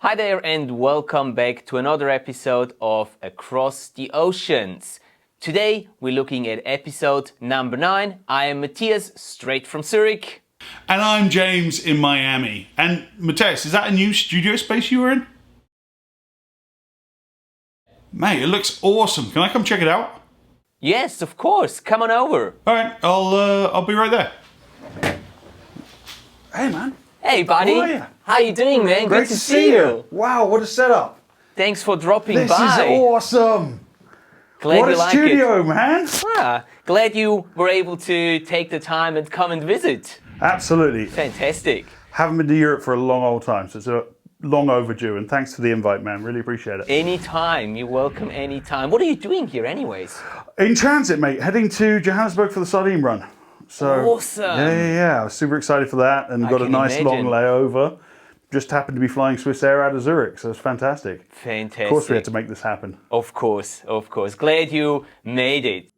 Hi there and welcome back to another episode of Across the Oceans. Today we're looking at episode number 9. I am Matthias, straight from Zurich. And I'm James in Miami. And Matthias, is that a new studio space you were in? Mate, it looks awesome. Can I come check it out? Yes, of course. Come on over. All right, I'll be right there. Hey, man. Hey, buddy. How are you? How you doing, man? Great Good to see you. Wow, what a setup. Thanks for dropping This by. is awesome. Glad What you a like studio, man. it. Glad you were able to take the time and come and visit. Absolutely. Fantastic. Haven't been to Europe for a long old time, so it's a long overdue. And thanks for the invite, man. Really appreciate it. Anytime. You're welcome anytime. What are you doing here anyways? In transit, mate. Heading to Johannesburg for the sardine run. So, Awesome. Yeah. I was super excited for that and got a can nice long imagine. layover. Just happened to be flying Swiss Air out of Zurich, so it's fantastic. Fantastic. Of course we had to make this happen. Of course. Glad you made it.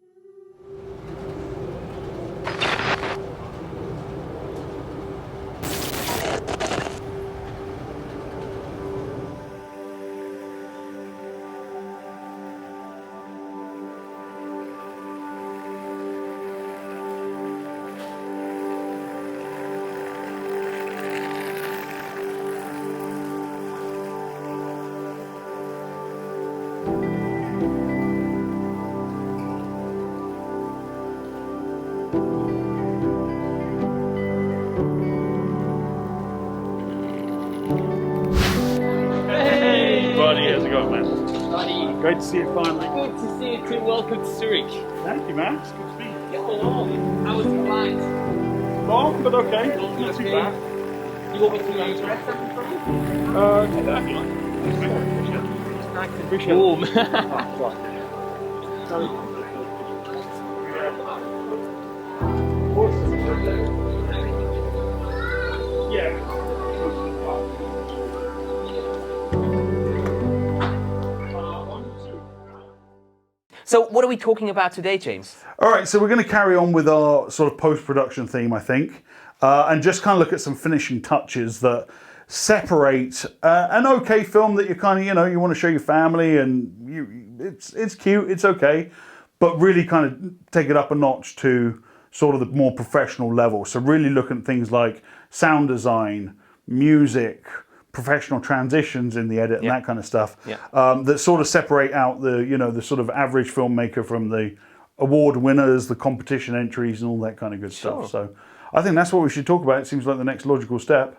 Buddy, how's it going, man? Buddy, Great to see you finally. good to see you too. Welcome to Zurich. Thank you, man. It's good to meet you. Hello. How was the flight? Long, but okay. Not too bad. You want me to grab something from you? Take that if you like. Appreciate it. Boom. So what are we talking about today, James? All right, so we're going to carry on with our sort of post-production theme, I think, and just kind of look at some finishing touches that separate an okay film that you kind of, you want to show your family and it's cute, it's okay, but really kind of take it up a notch to sort of the more professional level. So really looking at things like sound design, music, professional transitions in the edit and that kind of stuff that sort of separate out the sort of average filmmaker from the award winners, the competition entries and all that kind of good stuff. So I think that's what we should talk about. It seems like the next logical step.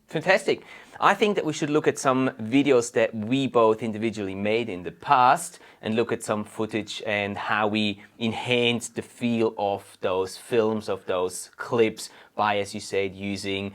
Fantastic. I think that we should look at some videos that we both individually made in the past and look at some footage and how we enhanced the feel of those films, of those clips by, as you said, using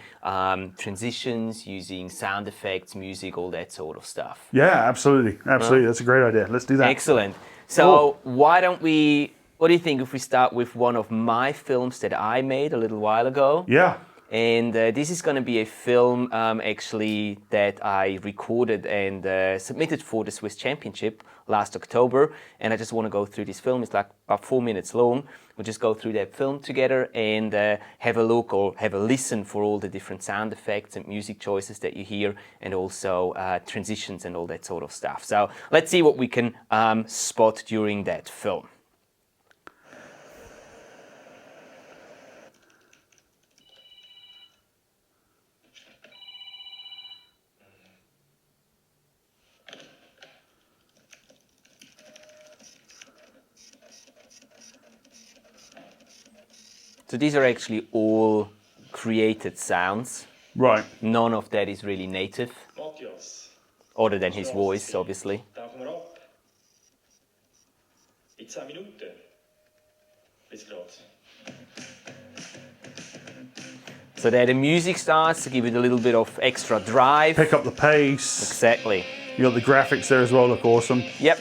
transitions, using sound effects, music, all that sort of stuff. Yeah, absolutely. That's a great idea. Let's do that. Excellent. So why don't we, what do you think if we start with one of my films that I made a little while ago? Yeah. And this is going to be a film actually that I recorded and submitted for the Swiss Championship last October. And I just want to go through this film. It's like about 4 minutes long. We'll just go through that film together and have a look or have a listen for all the different sound effects and music choices that you hear and also transitions and all that sort of stuff. So let's see what we can spot during that film. So these are actually all created sounds. Right. None of that is really native, Matthias. other than his voice, obviously. Tauchen wir ab. In 10 Minuten. Bis grad. So there the music starts to give it a little bit of extra drive. Pick up the pace. Exactly. You got the graphics there as well, look awesome. Yep.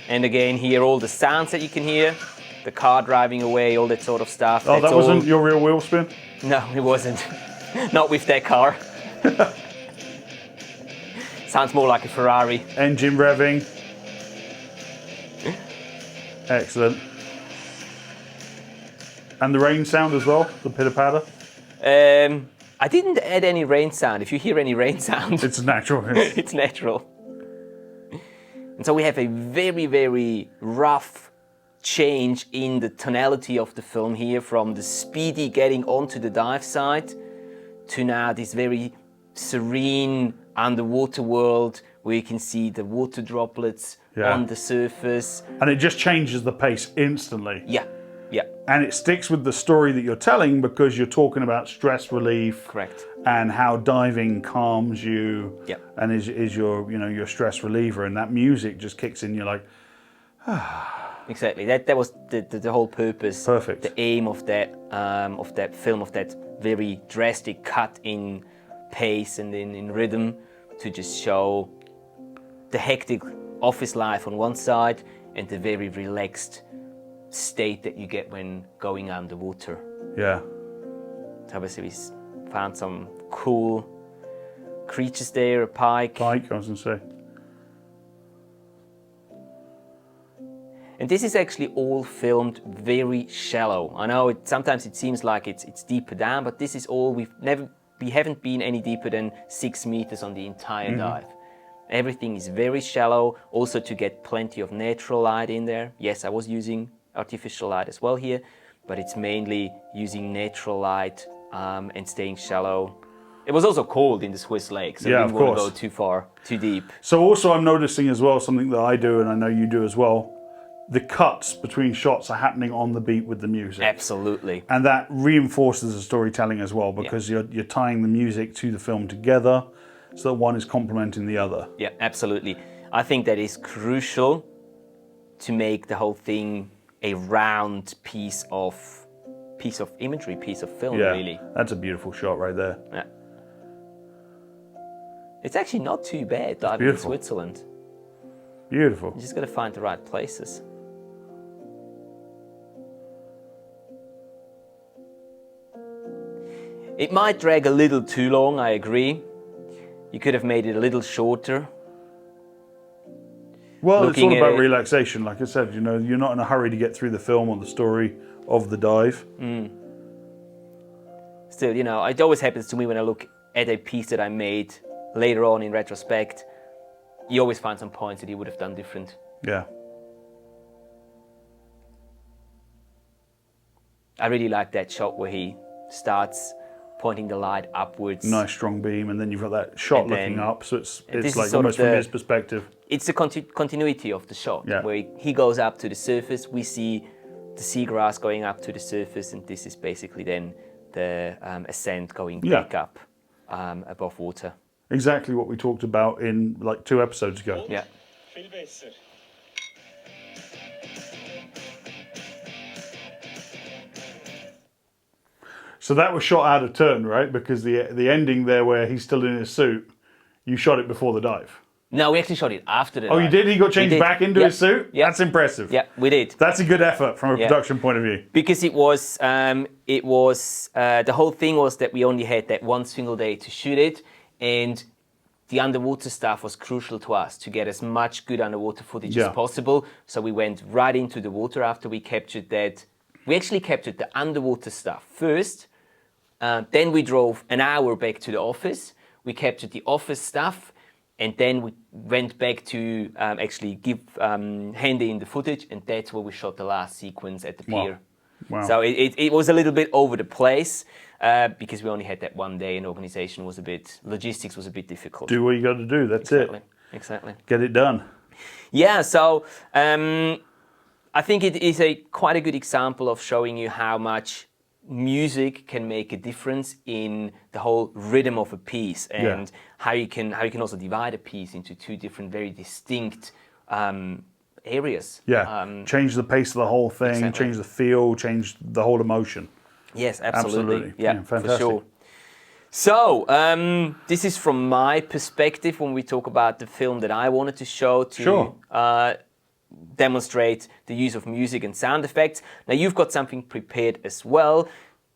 And again, here all the sounds that you can hear. The car driving away, all that sort of stuff. Oh, That's that wasn't all... your real wheel spin? No, it wasn't. Not with that car. Sounds more like a Ferrari. Engine revving. Excellent. And the rain sound as well, the pitter patter. I didn't add any rain sound. If you hear any rain sound, It's natural. it's natural. And so we have a very, very rough change in the tonality of the film here, from the speedy getting onto the dive site to now this very serene underwater world where you can see the water droplets on the surface. And it just changes the pace instantly. Yeah, yeah, And it sticks with the story that you're telling because you're talking about stress relief. correct. And how diving calms you. Yeah. And is your, you know, your stress reliever, and that music just kicks in. You're like, Exactly. That was the whole purpose. Perfect. The aim of that film, of that very drastic cut in pace and in rhythm, to just show the hectic office life on one side and the very relaxed state that you get when going underwater. yeah. So obviously we found some cool creatures there, a pike. Pike, I was going to say. And this is actually all filmed very shallow. I know sometimes it seems like it's deeper down, but this is all, we haven't been any deeper than 6 meters on the entire dive. Everything is very shallow, also to get plenty of natural light in there. Yes, I was using artificial light as well here, but it's mainly using natural light and staying shallow. It was also cold in the Swiss lake, so Yeah, we of didn't want to course. go too far, too deep. So also I'm noticing as well, something that I do and I know you do as well, the cuts between shots are happening on the beat with the music. Absolutely. And that reinforces the storytelling as well, because you're tying the music to the film together so that one is complementing the other. Yeah, absolutely. I think that is crucial to make the whole thing a round piece of imagery, piece of film, Yeah, really. that's a beautiful shot right there. Yeah. It's actually not too bad diving in beautiful. Switzerland. Beautiful. You just got to find the right places. It might drag a little too long, I agree. You could have made it a little shorter. Well, Looking it's all at about it- relaxation. Like I said, you know, you're not in a hurry to get through the film or the story of the dive. Still, you know, it always happens to me when I look at a piece that I made later on in retrospect. You always find some points that you would have done different. Yeah. I really like that shot where he starts pointing the light upwards. Nice strong beam, and then you've got that shot And then- looking up, so it's this is like sort of almost from the- his perspective. It's the continuity of the shot, Yeah. where he goes up to the surface, we see the seagrass going up to the surface, and this is basically then the ascent going back up above water. Exactly what we talked about in like 2 episodes ago. Yeah. Viel besser. So that was shot out of turn, right? Because the ending there where he's still in his suit, you shot it before the dive. No, we actually shot it after the Oh, you dive. did? He got We changed did. back into Yeah. his suit? Yeah. That's impressive. Yeah, we did. That's a good effort from a Yeah. production point of view. Because it was the whole thing was that we only had that one single day to shoot it, and the underwater stuff was crucial to us to get as much good underwater footage Yeah. as possible. So we went right into the water after we captured that. We actually captured the underwater stuff first. Then we drove an hour back to the office. We captured the office stuff, and then we went back to actually hand in the footage, and that's where we shot the last sequence at the Wow. pier. Wow. So it was a little bit over the place because we only had that one day, and logistics was a bit difficult. Do what you got to do. That's Exactly. it. Exactly. Get it done. Yeah, so I think it is quite a good example of showing you how much music can make a difference in the whole rhythm of a piece, and how you can also divide a piece into 2 different, very distinct areas. Yeah. Change the pace of the whole thing, Exactly. change the feel, change the whole emotion. Yes, absolutely. Absolutely. Yeah, Yeah, for fantastic. sure. So, this is from my perspective when we talk about the film that I wanted to show to Sure. demonstrate the use of music and sound effects. Now, you've got something prepared as well.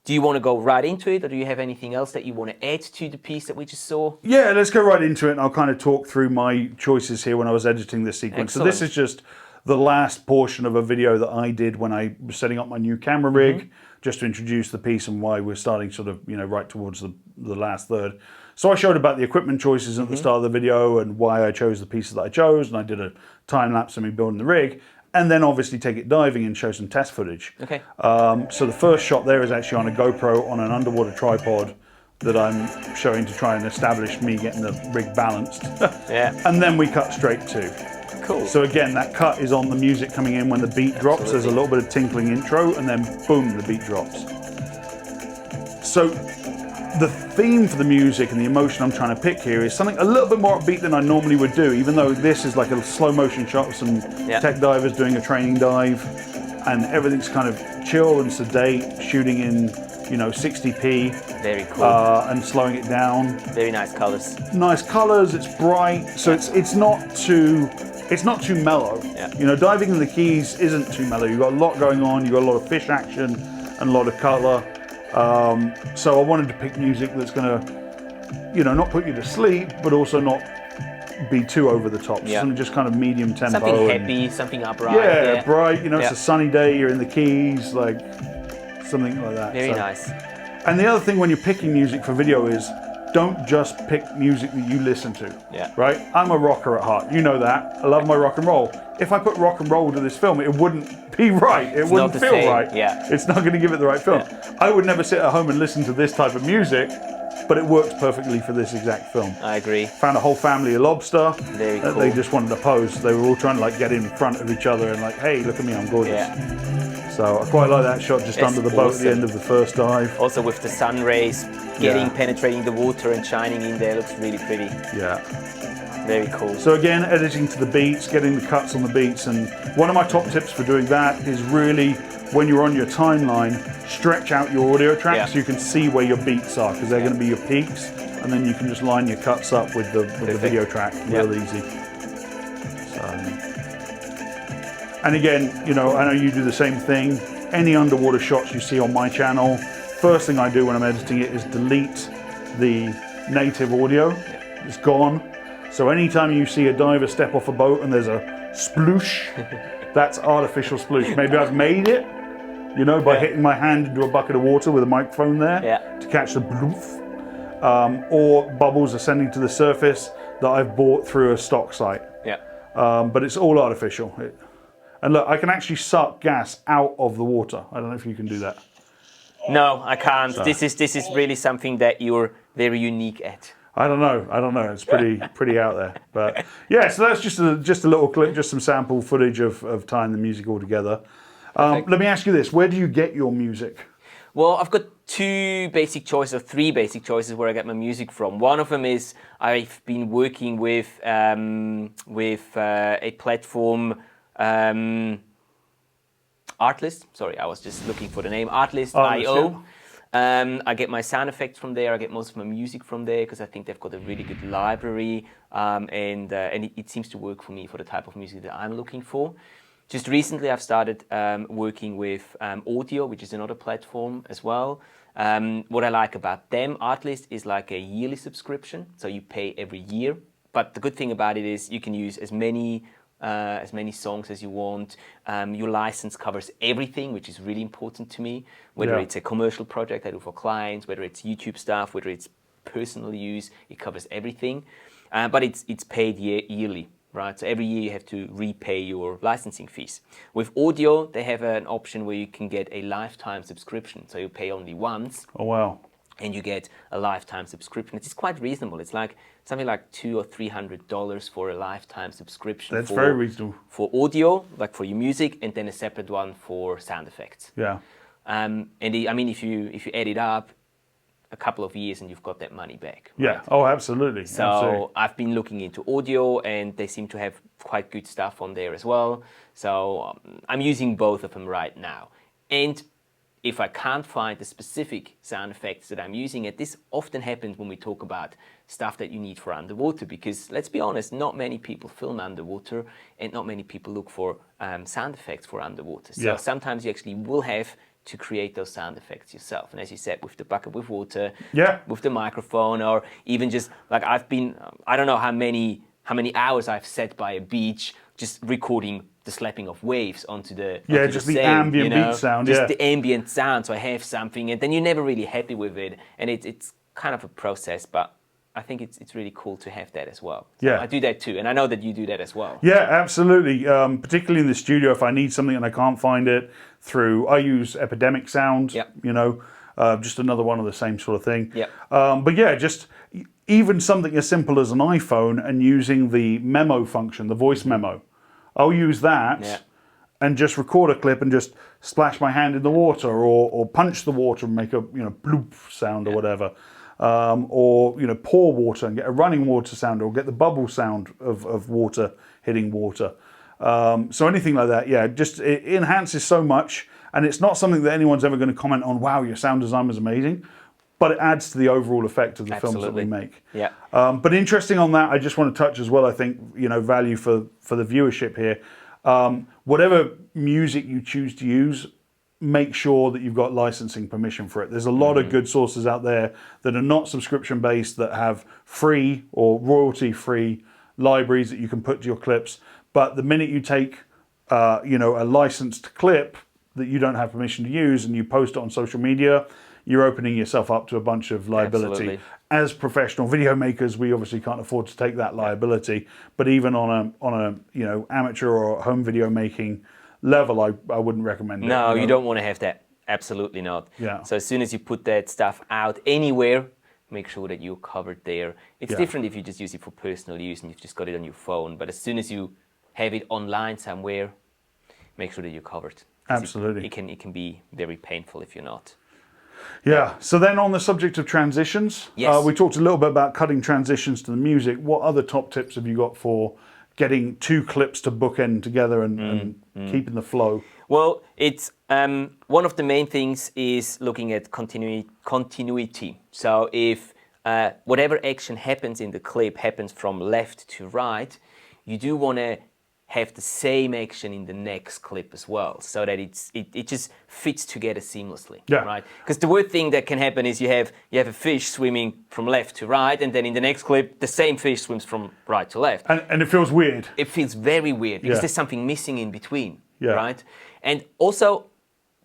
Do you want to go right into it, or do you have anything else that you want to add to the piece that we just saw? Yeah, let's go right into it, and I'll kind of talk through my choices here when I was editing this sequence. So this Excellent. is just the last portion of a video that I did when I was setting up my new camera rig. just to introduce the piece and why we're starting sort of, right towards the last third. So I showed about the equipment choices at the start of the video and why I chose the pieces that I chose, and I did a time lapse of me building the rig, and then obviously take it diving and show some test footage. Okay. So the first shot there is actually on a GoPro on an underwater tripod that I'm showing to try and establish me getting the rig balanced. Yeah. And then we cut straight to. Cool. So again, that cut is on the music coming in when the beat drops. There's a little bit of tinkling intro, and then boom, the beat drops. So the theme for the music and the emotion I'm trying to pick here is something a little bit more upbeat than I normally would do, even though this is like a slow motion shot of some tech divers doing a training dive, and everything's kind of chill and sedate, shooting in 60p. Very cool. And slowing it down. Very nice colors. Nice colors. It's bright, so it's not too mellow. Yeah. Diving in the Keys isn't too mellow. You've got a lot going on. You've got a lot of fish action and a lot of color. So I wanted to pick music that's going to, not put you to sleep, but also not be too over the top. So something just kind of medium tempo. Something happy, something upright. Yeah, bright. It's a sunny day. You're in the Keys, like something like that. Very nice. And the other thing when you're picking music for video is don't just pick music that you listen to. Yeah. Right? I'm a rocker at heart. You know that. I love my rock and roll. If I put rock and roll to this film, it wouldn't be right. It wouldn't feel right. Yeah. It's not going to give it the right film. Yeah. I would never sit at home and listen to this type of music, but it works perfectly for this exact film. I agree. Found a whole family of lobster. Very cool. They just wanted to pose. They were all trying to get in front of each other and hey, look at me, I'm gorgeous. Yeah. So I quite like that shot just under the boat at the end of the first dive. Also with the sun rays penetrating the water and shining in there, looks really pretty. Yeah. Very cool. So again, editing to the beats, getting the cuts on the beats, and one of my top tips for doing that is really, when you're on your timeline, stretch out your audio tracks so you can see where your beats are, because they're going to be your peaks, and then you can just line your cuts up with the video track real easy. And again, I know you do the same thing. Any underwater shots you see on my channel, first thing I do when I'm editing it is delete the native audio. It's gone. So anytime you see a diver step off a boat and there's a sploosh, that's artificial sploosh. Maybe I've made it, by hitting my hand into a bucket of water with a microphone there to catch the bloof. Or bubbles ascending to the surface that I've bought through a stock site. Yeah. But it's all artificial. And look, I can actually suck gas out of the water. I don't know if you can do that. No, I can't. So. This is really something that you're very unique at. I don't know. It's pretty out there. But yeah, so that's just a little clip, just some sample footage of tying the music all together. Let me ask you this: where do you get your music? Well, I've got three basic choices where I get my music from. One of them is I've been working with a platform. Artlist. Sorry, I was just looking for the name. Artlist.io. I get my sound effects from there. I get most of my music from there because I think they've got a really good library, and it seems to work for me for the type of music that I'm looking for. Just recently, I've started working with Audio, which is another platform as well. What I like about them, Artlist, is like a yearly subscription, so you pay every year. But the good thing about it is you can use as many songs as you want. Your license covers everything, which is really important to me. Whether it's a commercial project I do for clients, whether it's YouTube stuff, whether it's personal use, it covers everything. But it's paid yearly, right? So every year you have to repay your licensing fees. With Audio, they have an option where you can get a lifetime subscription. So you pay only once. Oh wow! And you get a lifetime subscription. It's quite reasonable. It's like something like $200 or $300 for a lifetime subscription. That's very reasonable. For audio, like for your music, and then a separate one for sound effects. Yeah. If you add it up, a couple of years and you've got that money back. Right? Yeah. Oh, absolutely. So absolutely. I've been looking into Audio, and they seem to have quite good stuff on there as well. So I'm using both of them right now. And if I can't find the specific sound effects that I'm using, and this often happens when we talk about stuff that you need for underwater, because let's be honest, not many people film underwater and not many people look for sound effects for underwater. So sometimes you actually will have to create those sound effects yourself. And as you said, with the bucket with water, with the microphone, or even just like I don't know how how many hours I've sat by a beach just recording the slapping of waves onto the just the ambient beach sound, just the ambient sound. So I have something, and then you're never really happy with it, and it's kind of a process, but I think it's really cool to have that as well. So Yeah. I do that too, and I know that you do that as well. Yeah, absolutely. Particularly in the studio, if I need something and I can't find it I use Epidemic Sound. Yep. You know, just another one of the same sort of thing. Yep. But yeah, just even something as simple as an iPhone and using the memo function, the voice memo. I'll use that and just record a clip and just splash my hand in the water or punch the water and make a bloop sound or whatever. Or pour water and get a running water sound, or get the bubble sound of water hitting water. So anything like that, it enhances so much, and it's not something that anyone's ever going to comment on. Wow, your sound design was amazing, but it adds to the overall effect of the films that we make. Yeah. But interesting on that, I just want to touch as well. I think value for the viewership here. Whatever music you choose to use, make sure that you've got licensing permission for it. There's a lot of good sources out there that are not subscription based, that have free or royalty free libraries that you can put to your clips. But the minute you take a licensed clip that you don't have permission to use and you post it on social media, you're opening yourself up to a bunch of liability. Absolutely. As professional video makers, we obviously can't afford to take that liability. But even on a amateur or home video making level, I wouldn't recommend it. No, you don't want to have that. Absolutely not. Yeah. So as soon as you put that stuff out anywhere, make sure that you're covered there. It's different if you just use it for personal use and you've just got it on your phone. But as soon as you have it online somewhere, make sure that you're covered. Absolutely. It can be very painful if you're not. Yeah. So then on the subject of transitions, Yes. we talked a little bit about cutting transitions to the music. What other top tips have you got for getting two clips to bookend together and keeping the flow? Well, it's one of the main things is looking at continuity. So if whatever action happens in the clip happens from left to right, you do want to have the same action in the next clip as well, so that it just fits together seamlessly, right? Because the worst thing that can happen is you have a fish swimming from left to right, and then in the next clip the same fish swims from right to left, and it feels weird. It feels very weird because there's something missing in between, Yeah. right? And also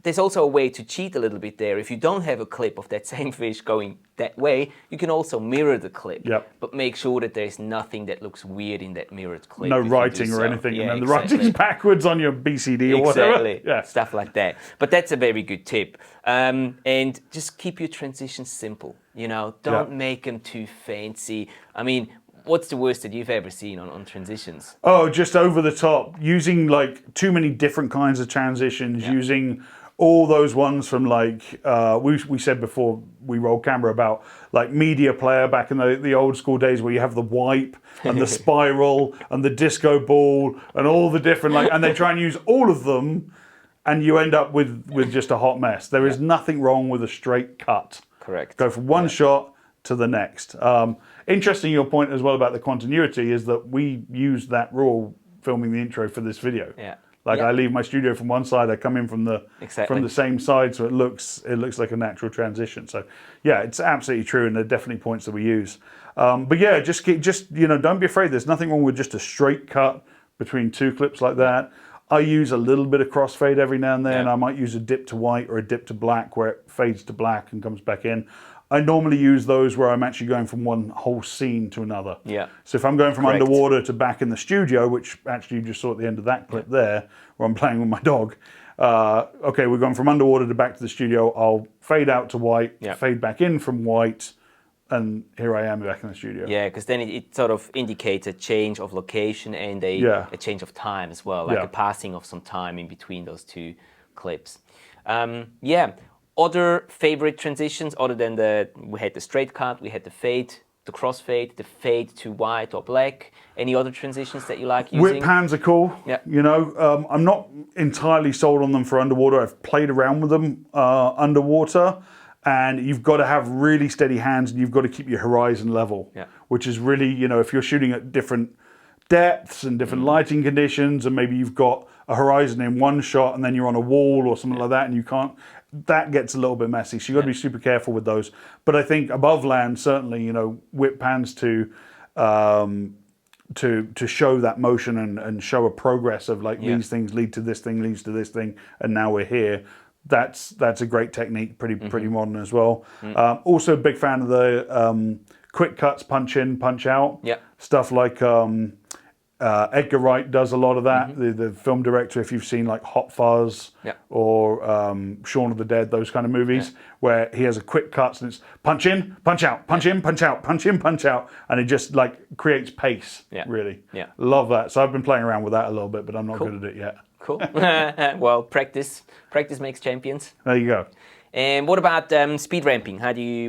there's also a way to cheat a little bit there. If you don't have a clip of that same fish going that way, you can also mirror the clip. Yep. But make sure that there's nothing that looks weird in that mirrored clip. No if you do writing or so. anything, Yeah, and then the exactly. writing's backwards on your BCD or whatever. Exactly. Yeah. Stuff like that. But that's a very good tip. And just keep your transitions simple. Don't make them too fancy. I mean, what's the worst that you've ever seen on transitions? Oh, just over the top. Using like too many different kinds of transitions, using all those ones from like, we said before we rolled camera about like media player back in the old school days where you have the wipe and the spiral and the disco ball and all the different and they try and use all of them and you end up with just a hot mess. There is nothing wrong with a straight cut. Correct. Go from one shot to the next. Interesting, your point as well about the continuity is that we used that rule filming the intro for this video. Yeah. I leave my studio from one side, I come in from the same side, so it looks like a natural transition. So yeah, it's absolutely true, and there are definitely points that we use. But yeah, just don't be afraid. There's nothing wrong with just a straight cut between two clips like that. I use a little bit of crossfade every now and then. I might use a dip to white or a dip to black where it fades to black and comes back in. I normally use those where I'm actually going from one whole scene to another. Yeah. So if I'm going from underwater to back in the studio, which actually you just saw at the end of that clip there, where I'm playing with my dog. Okay, we're going from underwater to back to the studio. I'll fade out to white, fade back in from white, and here I am back in the studio. Yeah, because then it sort of indicates a change of location and a change of time as well, like a passing of some time in between those two clips. Other favorite transitions other than we had the straight cut, we had the fade, the crossfade, the fade to white or black. Any other transitions that you like using? Whip pans are cool. Yeah. I'm not entirely sold on them for underwater. I've played around with them underwater, and you've got to have really steady hands and you've got to keep your horizon level, which is really, if you're shooting at different depths and different lighting conditions, and maybe you've got a horizon in one shot and then you're on a wall or something like that and you can't, that gets a little bit messy. So you've got to be super careful with those. But I think above land, certainly, whip pans to to show that motion and show a progress of like Yeah. these things lead to this thing, leads to this thing, and now we're here. That's a great technique, pretty modern as well. Also, big fan of the quick cuts, punch in, punch out. Yeah. Stuff like Edgar Wright does a lot of that. The film director, if you've seen like Hot Fuzz Yeah. or Shaun of the Dead, those kind of movies, where he has a quick cuts and it's punch in, punch out, punch in, punch out, punch in, punch out, and it just like creates pace. Yeah. Really. Yeah. Love that. So I've been playing around with that a little bit, but I'm not Cool. good at it yet. Cool. Well, practice makes champions. There you go. And what about speed ramping?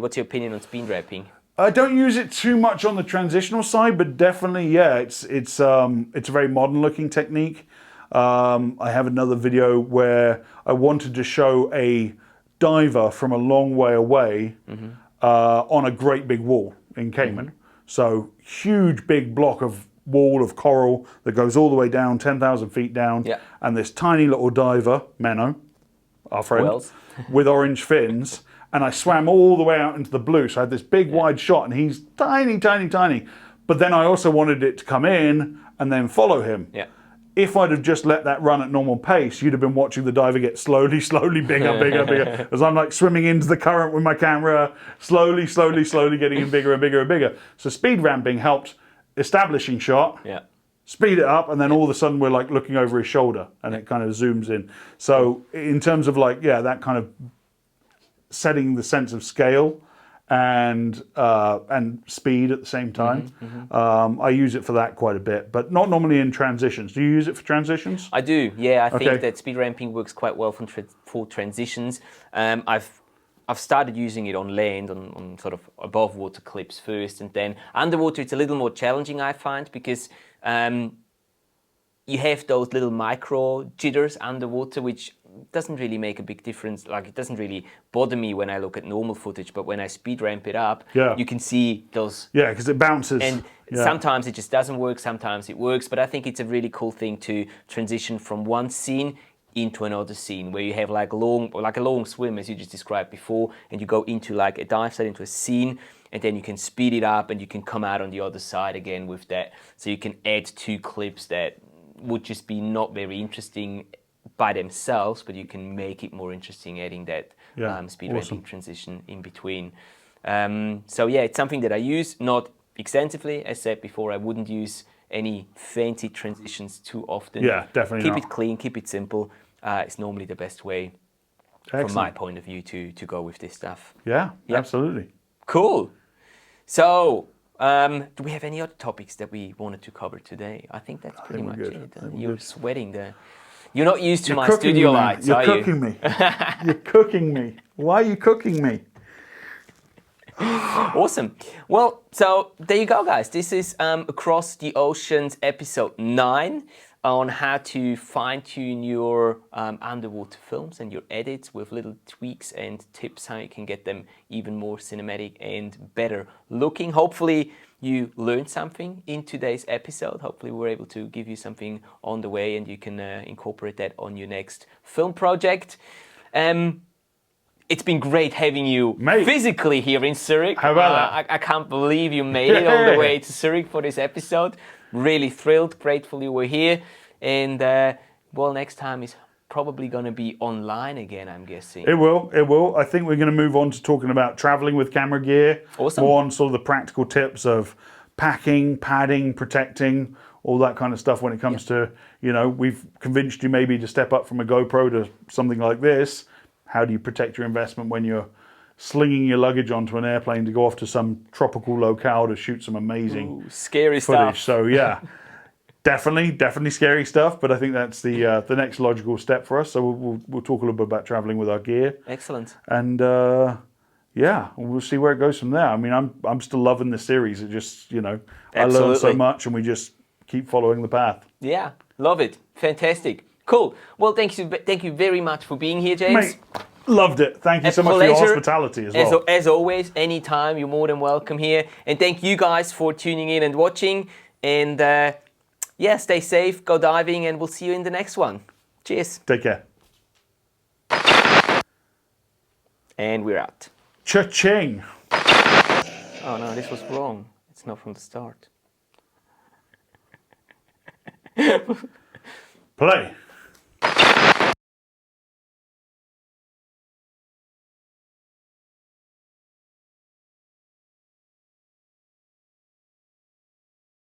What's your opinion on speed ramping? I don't use it too much on the transitional side, but definitely, yeah, it's a very modern looking technique. I have another video where I wanted to show a diver from a long way away on a great big wall in Cayman. So huge big block of wall of coral that goes all the way down, 10,000 feet down, Yeah. and this tiny little diver, Menno, our friend, Wells. with orange fins, and I swam all the way out into the blue. So I had this big wide shot, and he's tiny, tiny, tiny. But then I also wanted it to come in and then follow him. Yeah. If I'd have just let that run at normal pace, you'd have been watching the diver get slowly, slowly bigger, bigger, bigger. As I'm like swimming into the current with my camera, slowly, slowly, slowly getting in bigger and bigger and bigger. So speed ramping helped establishing shot, Yeah. speed it up, and then all of a sudden we're like looking over his shoulder and it kind of zooms in. So in terms of like, yeah, that kind of setting the sense of scale and speed at the same time, I use it for that quite a bit, but not normally in transitions. Do you use it for transitions? I do. Yeah, I Okay. think that speed ramping works quite well for transitions. I've started using it on land, on sort of above water clips first, and then underwater it's a little more challenging, I find, because you have those little micro jitters underwater, which doesn't really make a big difference. Like, it doesn't really bother me when I look at normal footage, but when I speed ramp it up, Yeah. you can see those. Yeah, because it bounces. And Yeah. sometimes it just doesn't work, sometimes it works, but I think it's a really cool thing to transition from one scene into another scene where you have like a long swim, as you just described before, and you go into like a dive site, into a scene, and then you can speed it up and you can come out on the other side again with that. So you can add two clips that would just be not very interesting by themselves, but you can make it more interesting adding that speed ramping transition in between. So yeah, it's something that I use, not extensively. As said before, I wouldn't use any fancy transitions too often. Yeah, definitely Keep not. it clean, keep it simple. It's normally the best way, from my point of view, to go with this stuff. Yeah, absolutely. Cool. So, do we have any other topics that we wanted to cover today? I think that's pretty much good. it. I think we're You're good. sweating there. You're not used to my Cooking studio me, man. lights, You're are cooking me. You're cooking me. Why are you cooking me? Awesome. Well, so there you go, guys. This is Across the Oceans episode 9 on how to fine-tune your underwater films and your edits with little tweaks and tips how you can get them even more cinematic and better looking. Hopefully you learned something in today's episode. Hopefully we were able to give you something on the way and you can incorporate that on your next film project. It's been great having you physically here in Zurich. How about that? I can't believe you made it all the way to Zurich for this episode. Really thrilled, grateful you were here. And, well, next time is probably going to be online again, I'm guessing. It will. I think we're going to move on to talking about traveling with camera gear. Awesome. More on sort of the practical tips of packing, padding, protecting, all that kind of stuff when it comes to, we've convinced you maybe to step up from a GoPro to something like this. How do you protect your investment when you're slinging your luggage onto an airplane to go off to some tropical locale to shoot some amazing scary footage? stuff. So yeah, definitely scary stuff. But I think that's the next logical step for us. So we'll talk a little bit about traveling with our gear. Excellent. And yeah, we'll see where it goes from there. I mean, I'm still loving the series. It just I learn so Absolutely. much, and we just keep following the path. Yeah, love it. Fantastic. Cool. Well, thank you very much for being here, James. Mate, loved it. Thank you so much for your hospitality as well. As always, anytime, you're more than welcome here. And thank you guys for tuning in and watching. And yeah, stay safe, go diving, and we'll see you in the next one. Cheers. Take care. And we're out. Cha-ching. Oh no, this was wrong. It's not from the start. Play.